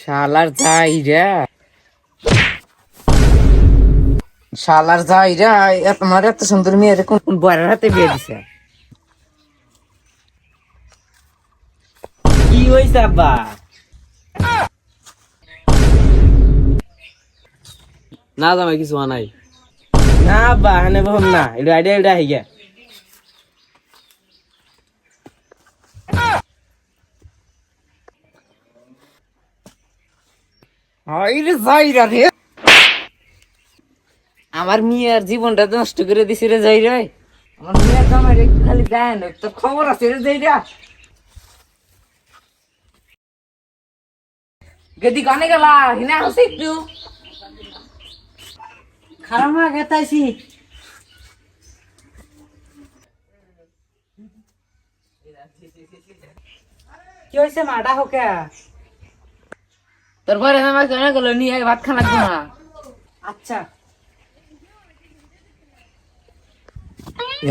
শালার যাইরা শালার যাইরা তোমার এত সুন্দর মেয়ের কোন বয়ের হাতে বিয়ে দিছে? কি হইছে আব্বা? না জামাই কিছু নাই। না আব্বা হানে বহম না, এটা আইডিয়া এটা হই গিয়া। হাইরে যাইরা রে, আমার মেয়ের জীবনটা নষ্ট করে দিছে রে যাইরা। আমার মেয়ের জামাই একটু খালি দেন, তো খবর আছে রে যাইরা। গেদি কানে গেলা হিনা হচ্ছে একটু খারাপ না গেতাইছি। কি হয়েছে মাটা হোকে? তোর পরে আমার কেন গেল নিয়ে ভাত খানা লাগবে না। আচ্ছা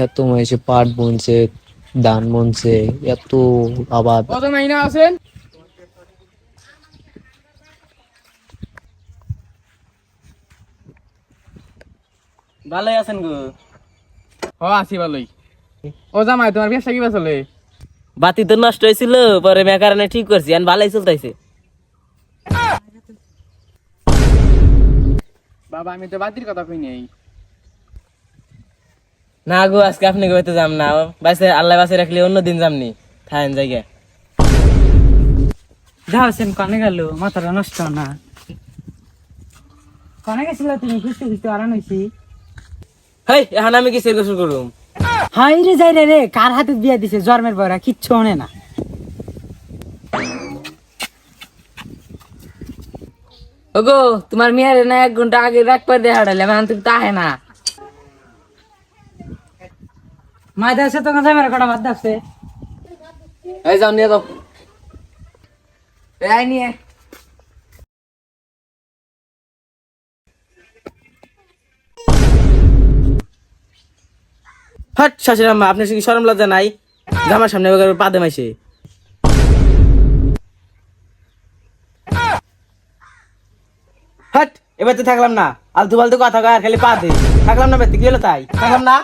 এত মাইসে পাট বুনছে, ধান বুনছে, এত আবাদ। কত মাইনা আছেন? ভালোই আছেন গো? ও আছি ভালোই। ও জামাই তোমার ব্যবসা কিবা চলে? বাতি তো নষ্ট হয়েছিল, পরে মেকারনে ঠিক করছি, আর ভালোই চলতেছে। বাবা আমি তো বাতির কথা কই নাই। না গো, আজকে আপনি কইতে যাম না, বাইসে আল্লাহ বাসে রাখলে অন্যদিন যামনি, থাকেন জায়গা। যাওছেন কনে গেল, মাথাটা নষ্ট না। কনে গেছিল তুমি? খুঁজতে খুঁজতে আরান হয়েছি। হেই, এখন আমি কি সের গোসল করুম? হাই রে যাই রে, কার হাতে বিয়া দিছে জন্মের বয়রা, কিচ্ছু হনে না। ওগো তোমার মেয়ের না 1 ঘন্টা আগে রাখবার দিয়ে হারাইলাম, এখন তুমি তাহে না। মায়ের আছে তো জন্মের কটা বাদ আছে। এই যাও নিয়ে যাও। এই নিয়ে হট শাশুড়ি আম্মা, আপনার কি শরম লজ্জা নাই? জামার সামনে পা দে মাইছে। হট, এবার তো থাকলাম না, আলতু ফালতু কথা কয় আর খালি পা দে। থাকলাম না বেতে, কি হলো তাই? থাকলাম না।